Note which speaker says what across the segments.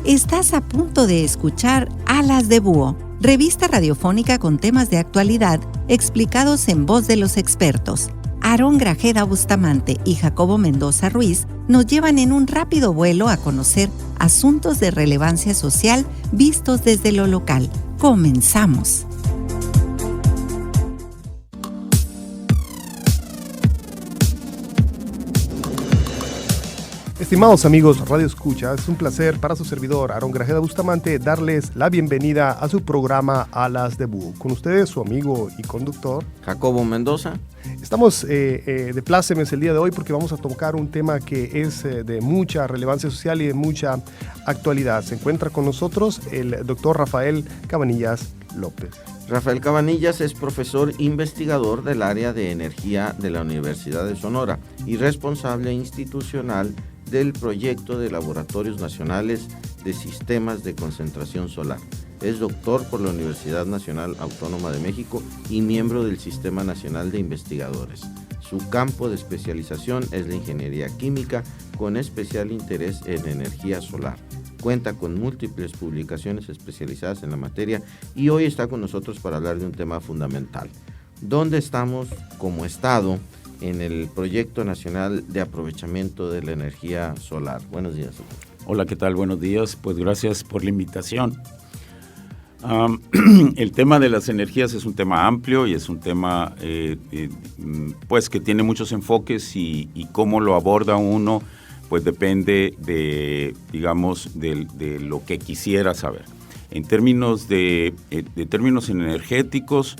Speaker 1: Estás a punto de escuchar Alas de Búho, revista radiofónica con temas de actualidad explicados en voz de los expertos. Aarón Grajeda Bustamante y Jacobo Mendoza Ruiz nos llevan en un rápido vuelo a conocer asuntos de relevancia social vistos desde lo local. Comenzamos.
Speaker 2: Estimados amigos Radio Escucha, es un placer para su servidor Aarón Grajeda Bustamante darles la bienvenida a su programa Alas de Búho. Con ustedes su amigo y conductor
Speaker 3: Jacobo Mendoza.
Speaker 2: Estamos de plácemes el día de hoy porque vamos a tocar un tema que es de mucha relevancia social y de mucha actualidad. Se encuentra con nosotros el doctor Rafael Cabanillas López.
Speaker 3: Rafael Cabanillas es profesor investigador del área de energía de la Universidad de Sonora y responsable institucional del proyecto de Laboratorios Nacionales de Sistemas de Concentración Solar. Es doctor por la Universidad Nacional Autónoma de México y miembro del Sistema Nacional de Investigadores. Su campo de especialización es la ingeniería química, con especial interés en energía solar. Cuenta con múltiples publicaciones especializadas en la materia y hoy está con nosotros para hablar de un tema fundamental. ¿Dónde estamos como Estado en el Proyecto Nacional de Aprovechamiento de la Energía Solar? Buenos días.
Speaker 4: Hola, ¿qué tal? Buenos días. Pues gracias por la invitación. El tema de las energías es un tema amplio y es un tema pues que tiene muchos enfoques y cómo lo aborda uno pues depende de, digamos, de lo que quisiera saber. En términos de términos energéticos,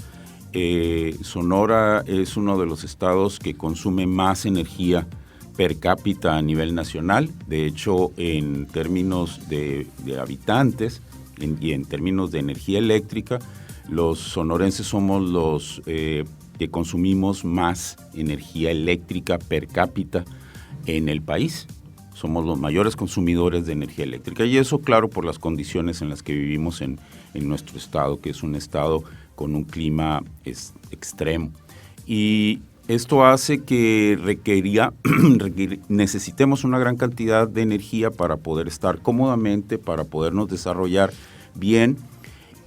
Speaker 4: Sonora es uno de los estados que consume más energía per cápita a nivel nacional. De hecho, en términos de habitantes y en términos de energía eléctrica, los sonorenses somos los que consumimos más energía eléctrica per cápita en el país. Somos los mayores consumidores de energía eléctrica y eso, claro, por las condiciones en las que vivimos en nuestro estado, que es un estado con un clima extremo. Y esto hace que necesitemos una gran cantidad de energía para poder estar cómodamente, para podernos desarrollar bien.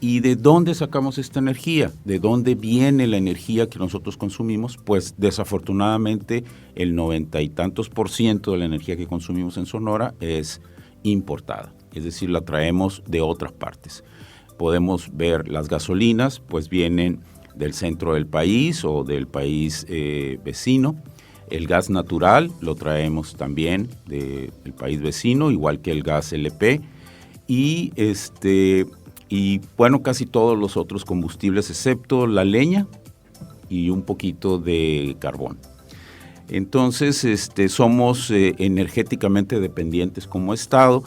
Speaker 4: ¿Y de dónde sacamos esta energía? ¿De dónde viene la energía que nosotros consumimos? Pues desafortunadamente el 90 y tantos % de la energía que consumimos en Sonora es importada, es decir, la traemos de otras partes. Podemos ver las gasolinas, pues vienen del centro del país o del país vecino. El gas natural lo traemos también del país vecino, igual que el gas LP. Y bueno, casi todos los otros combustibles, excepto la leña y un poquito de carbón. Entonces, somos energéticamente dependientes como Estado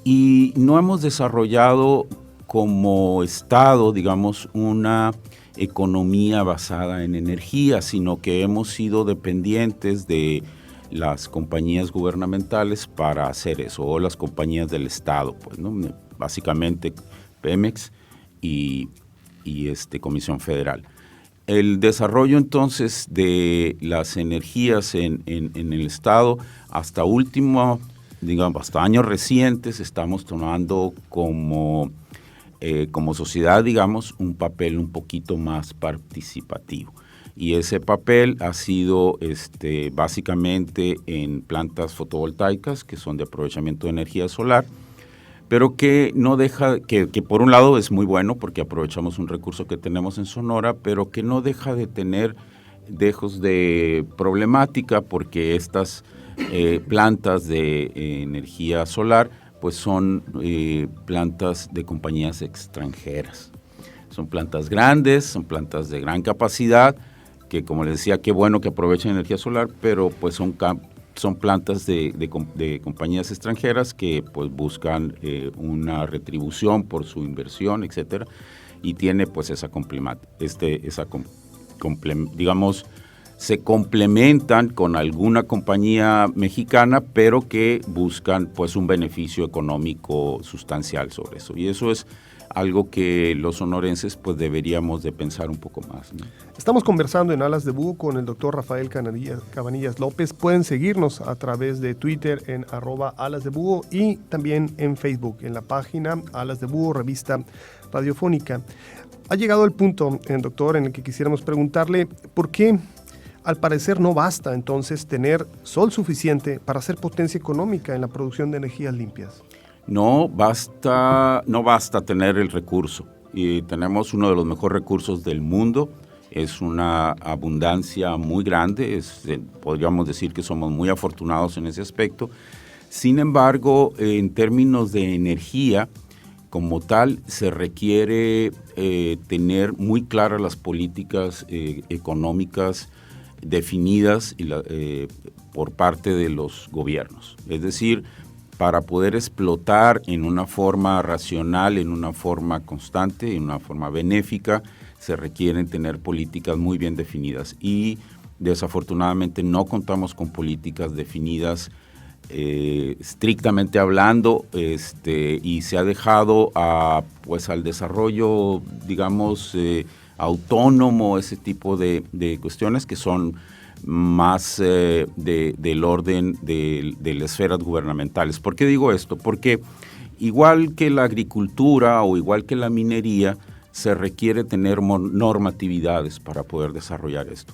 Speaker 4: y no hemos desarrollado como Estado, digamos, una economía basada en energía, sino que hemos sido dependientes de las compañías gubernamentales para hacer eso, o las compañías del Estado, pues, ¿no? Básicamente Pemex y Comisión Federal. El desarrollo entonces de las energías en el Estado hasta años recientes estamos tomando como sociedad, digamos, un papel un poquito más participativo. Y ese papel ha sido básicamente en plantas fotovoltaicas que son de aprovechamiento de energía solar, pero que no deja, que por un lado es muy bueno porque aprovechamos un recurso que tenemos en Sonora, pero que no deja de tener dejos de problemática porque estas plantas de energía solar pues son plantas de compañías extranjeras. Son plantas grandes, son plantas de gran capacidad, que como les decía, qué bueno que aprovechen energía solar, pero pues son plantas de compañías extranjeras que pues buscan una retribución por su inversión, etcétera, y tiene pues digamos, se complementan con alguna compañía mexicana, pero que buscan pues un beneficio económico sustancial sobre eso. Y eso es algo que los sonorenses pues deberíamos de pensar un poco más, ¿no?
Speaker 2: Estamos conversando en Alas de Búho con el doctor Rafael Cabanillas López. Pueden seguirnos a través de Twitter en @alasdebúho y también en Facebook, en la página Alas de Búho, revista radiofónica. Ha llegado el punto, doctor, en el que quisiéramos preguntarle por qué al parecer no basta entonces tener sol suficiente para hacer potencia económica en la producción de energías limpias.
Speaker 4: No basta tener el recurso, y tenemos uno de los mejores recursos del mundo. Es una abundancia muy grande, podríamos decir que somos muy afortunados en ese aspecto. Sin embargo, en términos de energía, como tal, se requiere tener muy claras las políticas económicas definidas por parte de los gobiernos. Es decir, para poder explotar en una forma racional, en una forma constante, en una forma benéfica, se requieren tener políticas muy bien definidas. Y desafortunadamente no contamos con políticas definidas estrictamente hablando, y se ha dejado al desarrollo, digamos, autónomo, ese tipo de cuestiones que son más del orden de las esferas gubernamentales. ¿Por qué digo esto? Porque igual que la agricultura o igual que la minería, se requiere tener normatividades para poder desarrollar esto.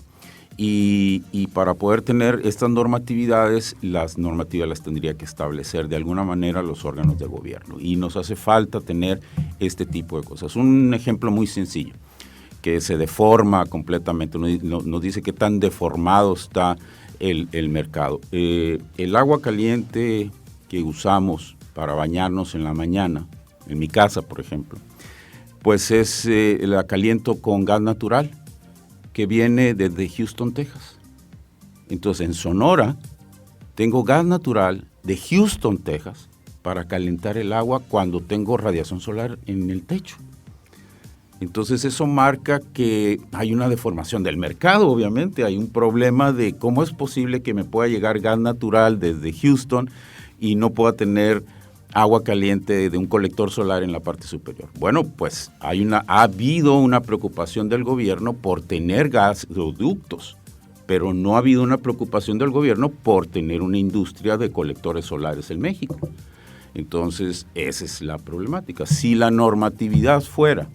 Speaker 4: Y para poder tener estas normatividades, las normativas las tendría que establecer de alguna manera los órganos de gobierno. Y nos hace falta tener este tipo de cosas. Un ejemplo muy sencillo, que se deforma completamente, nos dice qué tan deformado está el mercado. El agua caliente que usamos para bañarnos en la mañana, en mi casa por ejemplo, pues la caliento con gas natural, que viene desde Houston, Texas. Entonces en Sonora tengo gas natural de Houston, Texas, para calentar el agua cuando tengo radiación solar en el techo. Entonces eso marca que hay una deformación del mercado, obviamente, hay un problema de cómo es posible que me pueda llegar gas natural desde Houston y no pueda tener agua caliente de un colector solar en la parte superior. Bueno, pues ha habido una preocupación del gobierno por tener gasoductos, pero no ha habido una preocupación del gobierno por tener una industria de colectores solares en México. Entonces, esa es la problemática. Si la normatividad fuera,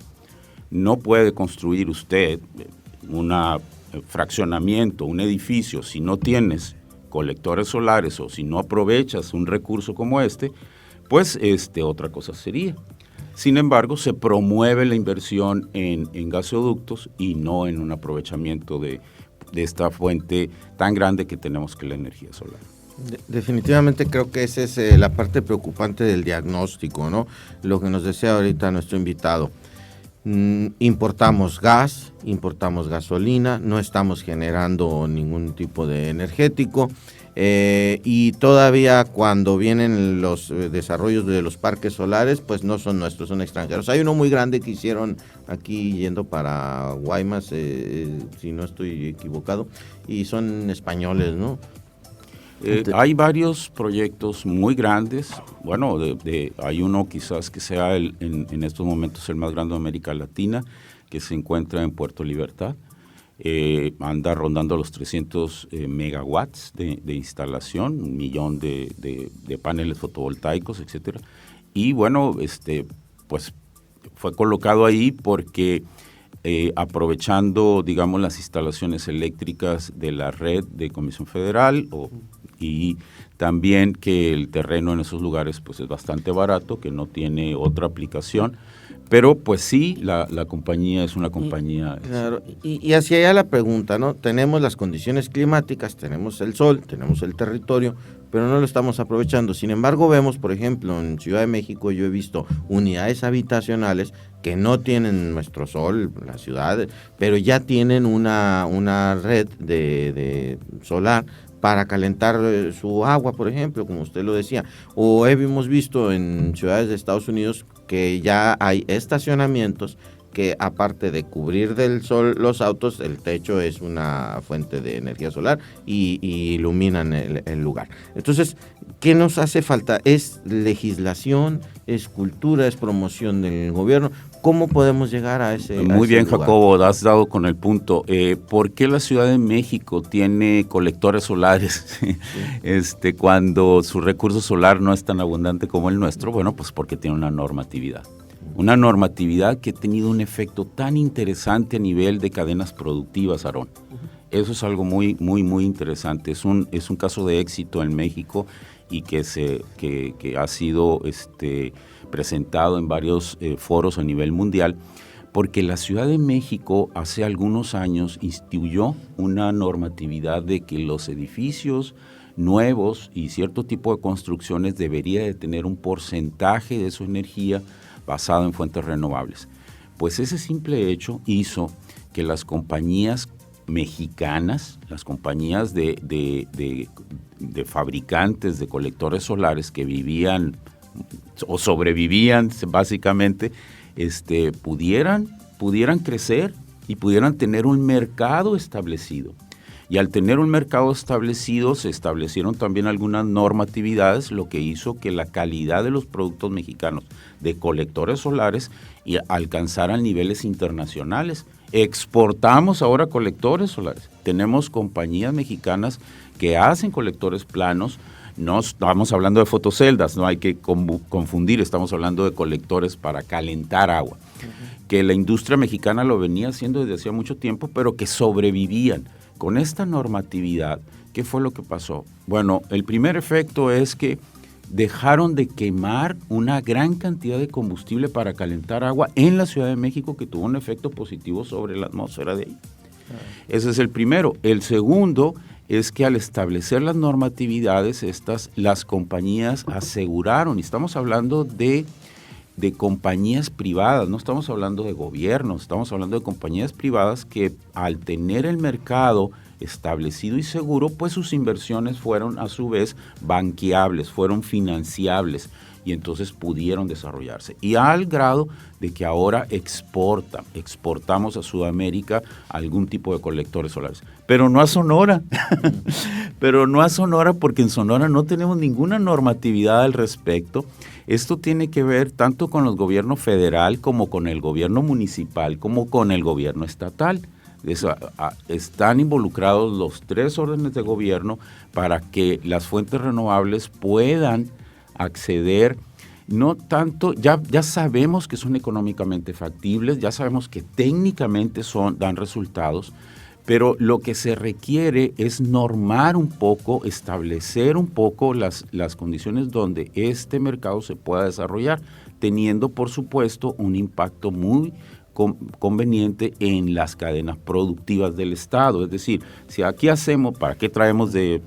Speaker 4: no puede construir usted un fraccionamiento, un edificio, si no tienes colectores solares o si no aprovechas un recurso como pues otra cosa sería. Sin embargo, se promueve la inversión en gasoductos y no en un aprovechamiento de esta fuente tan grande que tenemos, que es la energía solar.
Speaker 3: Definitivamente creo que esa es la parte preocupante del diagnóstico, ¿no? Lo que nos decía ahorita nuestro invitado. Importamos gas, importamos gasolina, no estamos generando ningún tipo de energético, y todavía cuando vienen los desarrollos de los parques solares, pues no son nuestros, son extranjeros. Hay uno muy grande que hicieron aquí yendo para Guaymas, si no estoy equivocado, y son españoles, ¿no?
Speaker 4: Hay varios proyectos muy grandes. Bueno, hay uno quizás que sea en estos momentos el más grande de América Latina, que se encuentra en Puerto Libertad. Anda rondando los 300 megawatts de instalación, 1 millón de paneles fotovoltaicos, etcétera. Y bueno, pues fue colocado ahí porque aprovechando, digamos, las instalaciones eléctricas de la red de Comisión Federal y también que el terreno en esos lugares pues es bastante barato, que no tiene otra aplicación, pero pues sí, la compañía es una compañía.
Speaker 3: Claro, y hacia allá la pregunta, ¿no? Tenemos las condiciones climáticas, tenemos el sol, tenemos el territorio, pero no lo estamos aprovechando. Sin embargo, vemos, por ejemplo, en Ciudad de México yo he visto unidades habitacionales que no tienen nuestro sol, la ciudad, pero ya tienen una red de solar para calentar su agua, por ejemplo, como usted lo decía. O hemos visto en ciudades de Estados Unidos que ya hay estacionamientos que aparte de cubrir del sol los autos, el techo es una fuente de energía solar y iluminan el lugar. Entonces, ¿qué nos hace falta? ¿Es legislación, es cultura, es promoción del gobierno? ¿Cómo podemos llegar a ese lugar?
Speaker 4: Muy bien, Jacobo, has dado con el punto. ¿Por qué la Ciudad de México tiene colectores solares cuando su recurso solar no es tan abundante como el nuestro? Bueno, pues porque tiene una normatividad. Una normatividad que ha tenido un efecto tan interesante a nivel de cadenas productivas, Aarón. Eso es algo muy, muy, muy interesante. Es un caso de éxito en México y que ha sido presentado en varios foros a nivel mundial, porque la Ciudad de México hace algunos años instituyó una normatividad de que los edificios nuevos y cierto tipo de construcciones debería de tener un porcentaje de su energía basado en fuentes renovables. Pues ese simple hecho hizo que las compañías mexicanas, las compañías de fabricantes de colectores solares que vivían o sobrevivían básicamente, pudieran crecer y pudieran tener un mercado establecido. Y al tener un mercado establecido, se establecieron también algunas normatividades, lo que hizo que la calidad de los productos mexicanos de colectores solares alcanzaran niveles internacionales. Exportamos ahora colectores solares. Tenemos compañías mexicanas que hacen colectores planos. No estamos hablando de fotoceldas, no hay que confundir, estamos hablando de colectores para calentar agua, que la industria mexicana lo venía haciendo desde hacía mucho tiempo, pero que sobrevivían. Con esta normatividad, ¿qué fue lo que pasó? Bueno, el primer efecto es que dejaron de quemar una gran cantidad de combustible para calentar agua en la Ciudad de México, que tuvo un efecto positivo sobre la atmósfera de ahí. Ese es el primero. El segundo es que al establecer las normatividades, las compañías aseguraron, y estamos hablando de compañías privadas, no estamos hablando de gobiernos, estamos hablando de compañías privadas que al tener el mercado establecido y seguro, pues sus inversiones fueron a su vez banqueables, fueron financiables y entonces pudieron desarrollarse. Y al grado de que ahora exportamos a Sudamérica algún tipo de colectores solares. Pero no a Sonora, porque en Sonora no tenemos ninguna normatividad al respecto. Esto tiene que ver tanto con el gobierno federal como con el gobierno municipal, como con el gobierno estatal. Están involucrados los tres órdenes de gobierno para que las fuentes renovables puedan acceder, no tanto, ya sabemos que son económicamente factibles, ya sabemos que técnicamente dan resultados, pero lo que se requiere es normar un poco, establecer un poco las condiciones donde este mercado se pueda desarrollar, teniendo por supuesto un impacto muy conveniente en las cadenas productivas del Estado. Es decir, si aquí hacemos, ¿para qué traemos de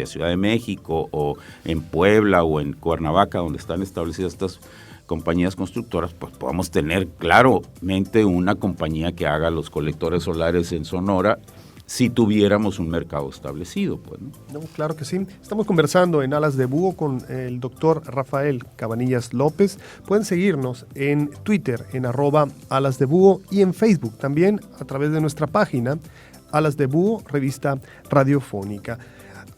Speaker 4: Ciudad de México o en Puebla o en Cuernavaca, donde están establecidas estas compañías constructoras? Pues podamos tener claramente una compañía que haga los colectores solares en Sonora si tuviéramos un mercado establecido. Pues, ¿no?
Speaker 2: No, claro que sí. Estamos conversando en Alas de Búho con el doctor Rafael Cabanillas López. Pueden seguirnos en Twitter en @alasdebúho y en Facebook también a través de nuestra página Alas de Búho, revista radiofónica.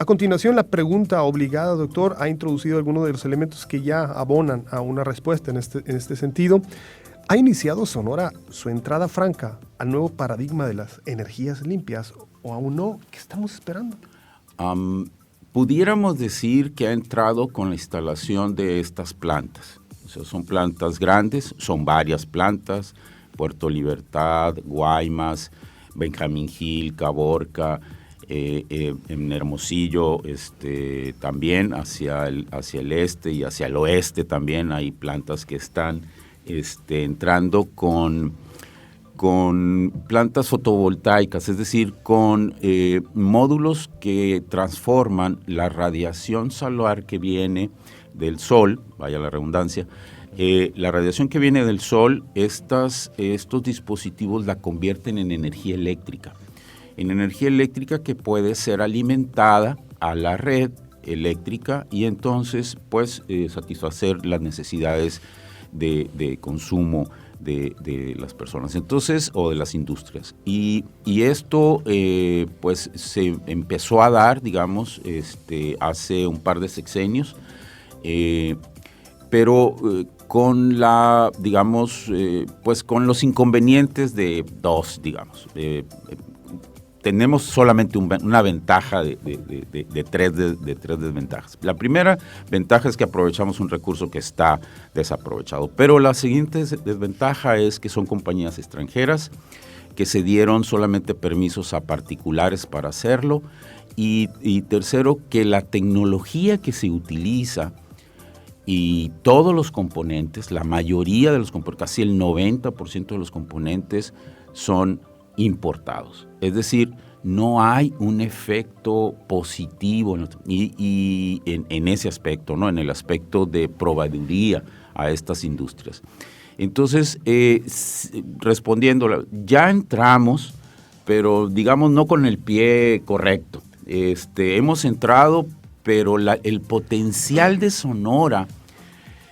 Speaker 2: A continuación, la pregunta obligada, doctor, ha introducido algunos de los elementos que ya abonan a una respuesta en este sentido. ¿Ha iniciado Sonora su entrada franca al nuevo paradigma de las energías limpias o aún no? ¿Qué estamos esperando?
Speaker 4: Pudiéramos decir que ha entrado con la instalación de estas plantas. O sea, son plantas grandes, son varias plantas, Puerto Libertad, Guaymas, Benjamín Gil, Caborca, en Hermosillo, también hacia el este y hacia el oeste también hay plantas que están entrando con plantas fotovoltaicas, es decir, con módulos que transforman la radiación solar que viene del sol, vaya la redundancia, la radiación que viene del sol, estos dispositivos la convierten en energía eléctrica que puede ser alimentada a la red eléctrica y entonces pues satisfacer las necesidades de consumo de las personas, entonces, o de las industrias. Y esto pues se empezó a dar, digamos, hace un par de sexenios, pero con la, digamos, pues con los inconvenientes de dos, digamos. Tenemos solamente una ventaja de tres desventajas. La primera ventaja es que aprovechamos un recurso que está desaprovechado, pero la siguiente desventaja es que son compañías extranjeras que se dieron solamente permisos a particulares para hacerlo, y tercero, que la tecnología que se utiliza y todos los componentes, la mayoría de los componentes, casi el 90% de los componentes son importados. Es decir, no hay un efecto positivo en ese aspecto, ¿no? En el aspecto de proveeduría a estas industrias. Entonces, respondiendo, ya entramos, pero digamos no con el pie correcto. Hemos entrado, pero el potencial de Sonora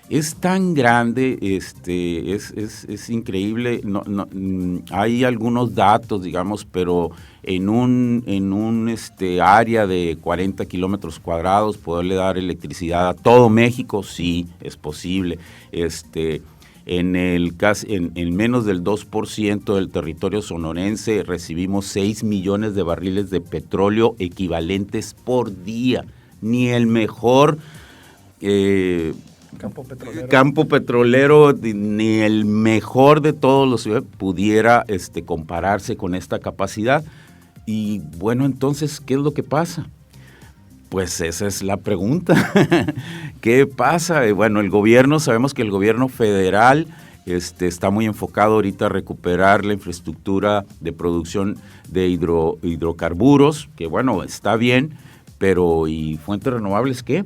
Speaker 4: es tan grande, es increíble. Hay algunos datos, digamos, pero en un área de 40 kilómetros cuadrados, poderle dar electricidad a todo México, sí, es posible. En menos del 2% del territorio sonorense recibimos 6 millones de barriles de petróleo equivalentes por día. Ni el mejor campo petrolero, ni el mejor de todos los ciudades pudiera compararse con esta capacidad. Y bueno, entonces, ¿qué es lo que pasa? Pues esa es la pregunta. ¿Qué pasa? Bueno, sabemos que el gobierno federal está muy enfocado ahorita a recuperar la infraestructura de producción de hidrocarburos, que bueno, está bien, pero ¿y fuentes renovables qué?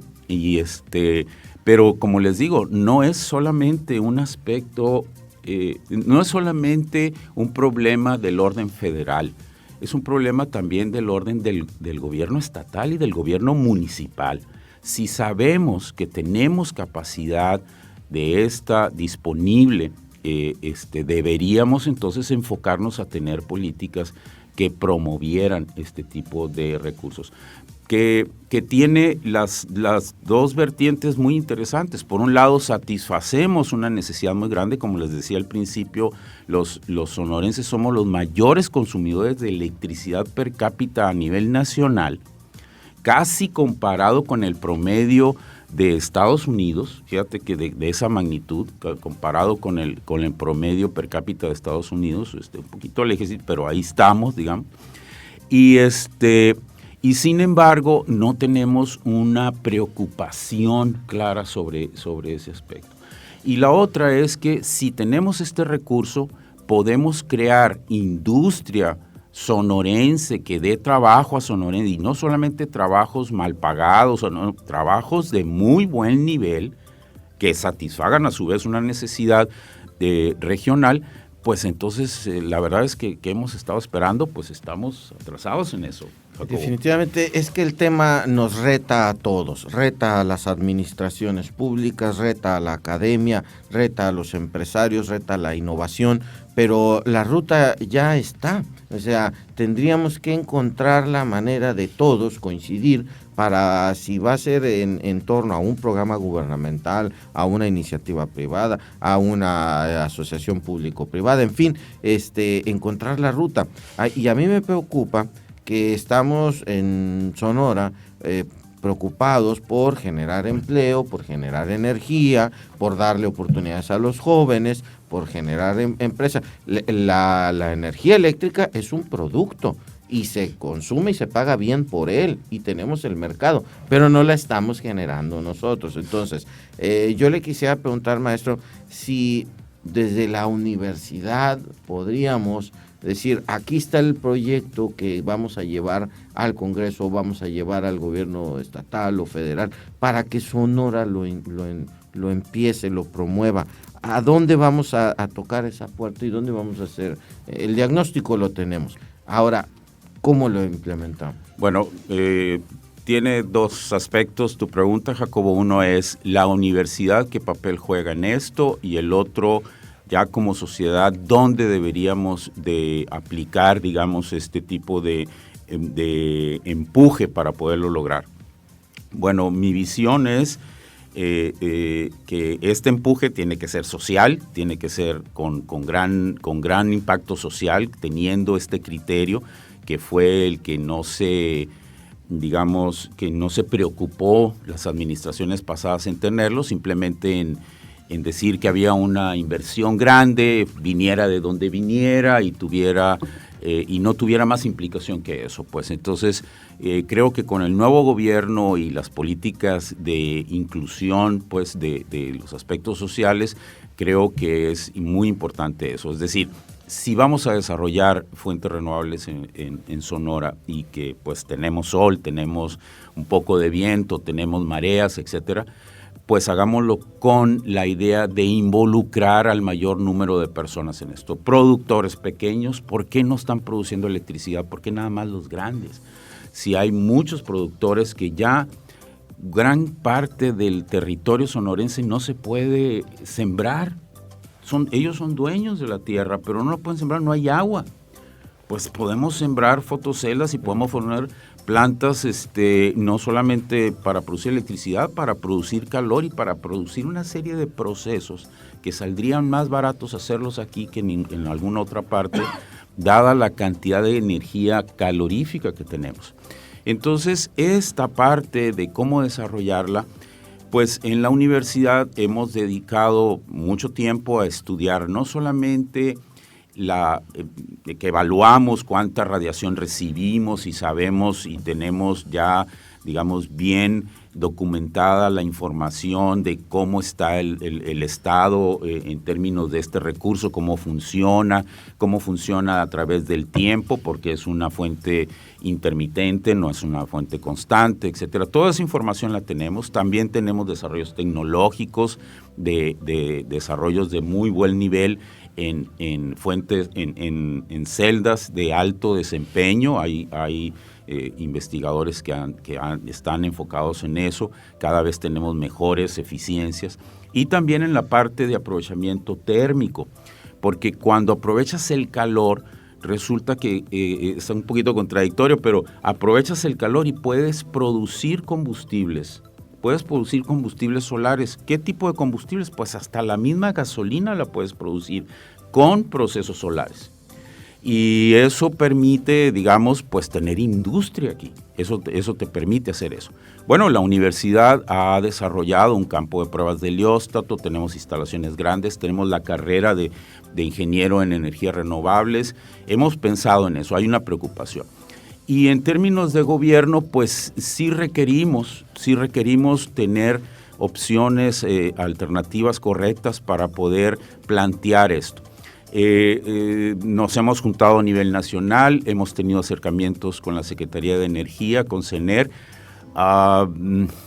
Speaker 4: Pero como les digo, no es solamente un aspecto, no es solamente un problema del orden federal, es un problema también del orden del gobierno estatal y del gobierno municipal. Si sabemos que tenemos capacidad de esta disponible, deberíamos entonces enfocarnos a tener políticas que promovieran este tipo de recursos. Que tiene las dos vertientes muy interesantes. Por un lado, satisfacemos una necesidad muy grande, como les decía al principio, los sonorenses somos los mayores consumidores de electricidad per cápita a nivel nacional, casi comparado con el promedio de Estados Unidos. Fíjate que de esa magnitud, comparado con el promedio per cápita de Estados Unidos, un poquito lejos, pero ahí estamos, digamos. Y sin embargo, no tenemos una preocupación clara sobre ese aspecto. Y la otra es que si tenemos este recurso, podemos crear industria sonorense que dé trabajo a sonorense, y no solamente trabajos mal pagados, no, trabajos de muy buen nivel que satisfagan a su vez una necesidad regional. Pues entonces la verdad es que hemos estado esperando, pues estamos atrasados en eso. Jacobo.
Speaker 3: Definitivamente es que el tema nos reta a todos, reta a las administraciones públicas, reta a la academia, reta a los empresarios, reta a la innovación, pero la ruta ya está. O sea, tendríamos que encontrar la manera de todos coincidir para, si va a ser en torno a un programa gubernamental, a una iniciativa privada, a una asociación público-privada, en fin, encontrar la ruta. Y a mí me preocupa que estamos en Sonora preocupados por generar empleo, por generar energía, por darle oportunidades a los jóvenes, por generar empresas. La energía eléctrica es un producto y se consume y se paga bien por él y tenemos el mercado, pero no la estamos generando nosotros. Entonces, yo le quisiera preguntar, maestro, si desde la universidad podríamos decir, aquí está el proyecto que vamos a llevar al Congreso, vamos a llevar al gobierno estatal o federal para que Sonora lo empiece, lo promueva. ¿A dónde vamos a tocar esa puerta y dónde vamos a hacer? El diagnóstico lo tenemos. Ahora, ¿cómo lo implementamos?
Speaker 4: Bueno, tiene dos aspectos tu pregunta, Jacobo. Uno es la universidad, qué papel juega en esto, y el otro, ya como sociedad dónde deberíamos de aplicar, digamos, este tipo de empuje para poderlo lograr. Bueno, mi visión es que este empuje tiene que ser social, tiene que ser con gran impacto social, teniendo este criterio que fue el que no se preocupó las administraciones pasadas en tenerlo, simplemente en decir que había una inversión grande, viniera de donde viniera y no tuviera más implicación que eso. Pues entonces creo que con el nuevo gobierno y las políticas de inclusión, pues de los aspectos sociales, creo que es muy importante eso. Es decir, si vamos a desarrollar fuentes renovables en Sonora y que pues tenemos sol, tenemos un poco de viento, tenemos mareas, etcétera, pues hagámoslo con la idea de involucrar al mayor número de personas en esto. Productores pequeños, ¿por qué no están produciendo electricidad? ¿Por qué nada más los grandes? Si hay muchos productores que ya gran parte del territorio sonorense no se puede sembrar. Ellos son dueños de la tierra, pero no lo pueden sembrar, no hay agua. Pues podemos sembrar fotoceldas y podemos poner plantas no solamente para producir electricidad, para producir calor y para producir una serie de procesos que saldrían más baratos hacerlos aquí que en alguna otra parte, dada la cantidad de energía calorífica que tenemos. Entonces, esta parte de cómo desarrollarla, pues en la universidad hemos dedicado mucho tiempo a estudiar no solamente que evaluamos cuánta radiación recibimos y sabemos y tenemos ya, digamos, bien documentada la información de cómo está el estado en términos de este recurso, cómo funciona a través del tiempo, porque es una fuente intermitente, no es una fuente constante, etcétera. Toda esa información la tenemos. También tenemos desarrollos tecnológicos, de desarrollos de muy buen nivel en fuentes, en celdas de alto desempeño. Hay investigadores que están enfocados en eso. Cada vez tenemos mejores eficiencias. Y también en la parte de aprovechamiento térmico, porque cuando aprovechas el calor, resulta que es un poquito contradictorio, pero aprovechas el calor y puedes producir combustibles. Puedes producir combustibles solares. ¿Qué tipo de combustibles? Pues hasta la misma gasolina la puedes producir con procesos solares. Y eso permite, digamos, pues tener industria aquí. Eso te permite hacer eso. Bueno, la universidad ha desarrollado un campo de pruebas de helióstato, tenemos instalaciones grandes, tenemos la carrera de ingeniero en energías renovables. Hemos pensado en eso, hay una preocupación. Y en términos de gobierno, pues sí requerimos tener opciones alternativas correctas para poder plantear esto. Nos hemos juntado a nivel nacional, hemos tenido acercamientos con la Secretaría de Energía, con CENER.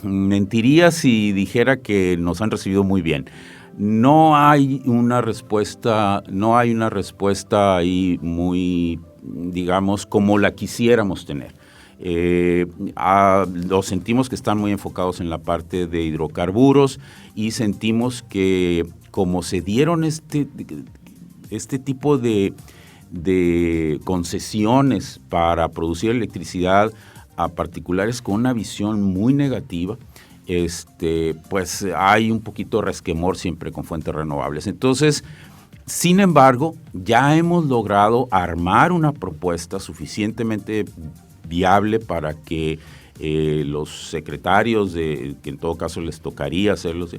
Speaker 4: Mentiría si dijera que nos han recibido muy bien. No hay una respuesta ahí muy, digamos, como la quisiéramos tener. Lo sentimos que están muy enfocados en la parte de hidrocarburos y sentimos que como se dieron este tipo de concesiones para producir electricidad a particulares con una visión muy negativa, pues hay un poquito de resquemor siempre con fuentes renovables. Entonces, sin embargo, ya hemos logrado armar una propuesta suficientemente viable para que los secretarios, que en todo caso les tocaría hacerlos,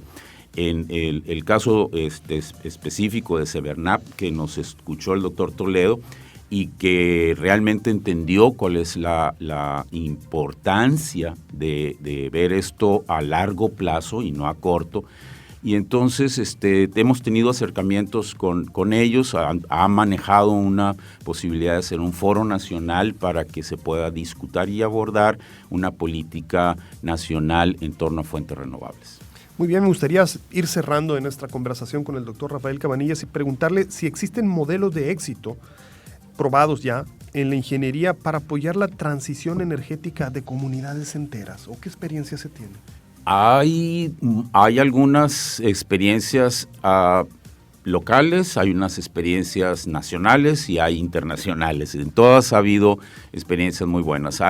Speaker 4: en el caso específico de Sebernap, que nos escuchó el doctor Toledo y que realmente entendió cuál es la importancia de ver esto a largo plazo y no a corto. Y entonces hemos tenido acercamientos con ellos, ha manejado una posibilidad de hacer un foro nacional para que se pueda discutir y abordar una política nacional en torno a fuentes renovables.
Speaker 2: Muy bien, me gustaría ir cerrando en nuestra conversación con el doctor Rafael Cabanillas y preguntarle si existen modelos de éxito probados ya en la ingeniería para apoyar la transición energética de comunidades enteras, o qué experiencia se tiene.
Speaker 4: Hay algunas experiencias locales, hay unas experiencias nacionales y hay internacionales. En todas ha habido experiencias muy buenas.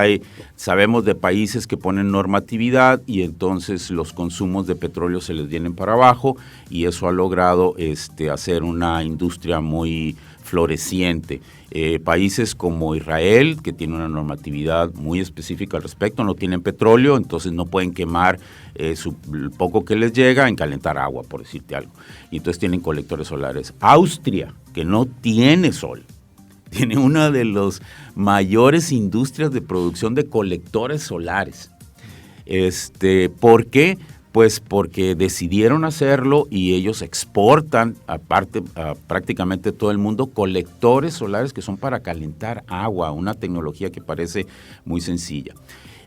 Speaker 4: Sabemos de países que ponen normatividad y entonces los consumos de petróleo se les vienen para abajo y eso ha logrado hacer una industria muy floreciente. Países como Israel, que tiene una normatividad muy específica al respecto, no tienen petróleo, entonces no pueden quemar el poco que les llega en calentar agua, por decirte algo. Y entonces tienen colectores solares. Austria, que no tiene sol, tiene una de las mayores industrias de producción de colectores solares. ¿Por qué? Pues porque decidieron hacerlo y ellos exportan, aparte a prácticamente todo el mundo, colectores solares que son para calentar agua, una tecnología que parece muy sencilla.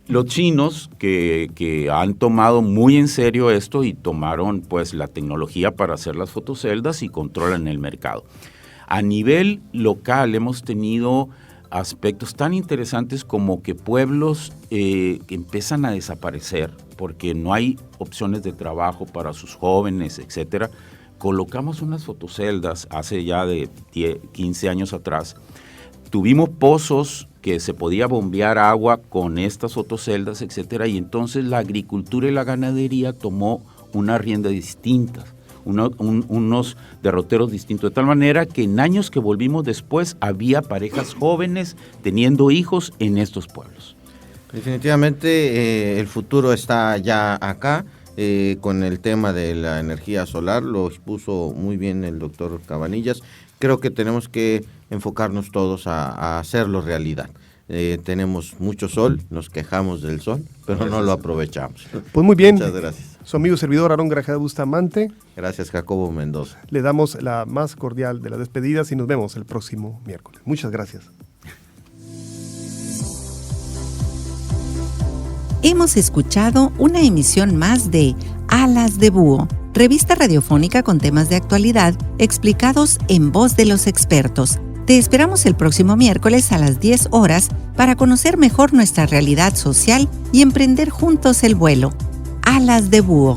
Speaker 4: Los chinos que han tomado muy en serio esto y tomaron pues la tecnología para hacer las fotoceldas y controlan el mercado. A nivel local hemos tenido aspectos tan interesantes como que pueblos que empiezan a desaparecer porque no hay opciones de trabajo para sus jóvenes, etcétera. Colocamos unas fotoceldas hace ya de 15 años atrás. Tuvimos pozos que se podía bombear agua con estas fotoceldas, etcétera, y entonces la agricultura y la ganadería tomó una rienda distinta. Unos derroteros distintos, de tal manera que en años que volvimos después había parejas jóvenes teniendo hijos en estos pueblos.
Speaker 3: Definitivamente el futuro está ya acá con el tema de la energía solar, lo expuso muy bien el doctor Cabanillas. Creo que tenemos que enfocarnos todos a hacerlo realidad. Tenemos mucho sol, nos quejamos del sol, pero no lo aprovechamos.
Speaker 2: Pues muy bien.
Speaker 3: Muchas gracias.
Speaker 2: Su amigo servidor Aarón Grajeda Bustamante.
Speaker 3: Gracias, Jacobo Mendoza.
Speaker 2: Le damos la más cordial de las despedidas y nos vemos el próximo miércoles. Muchas gracias.
Speaker 1: Hemos escuchado una emisión más de Alas de Búho, revista radiofónica con temas de actualidad explicados en voz de los expertos. Te esperamos el próximo miércoles a las 10 horas para conocer mejor nuestra realidad social y emprender juntos el vuelo. Alas de Búho.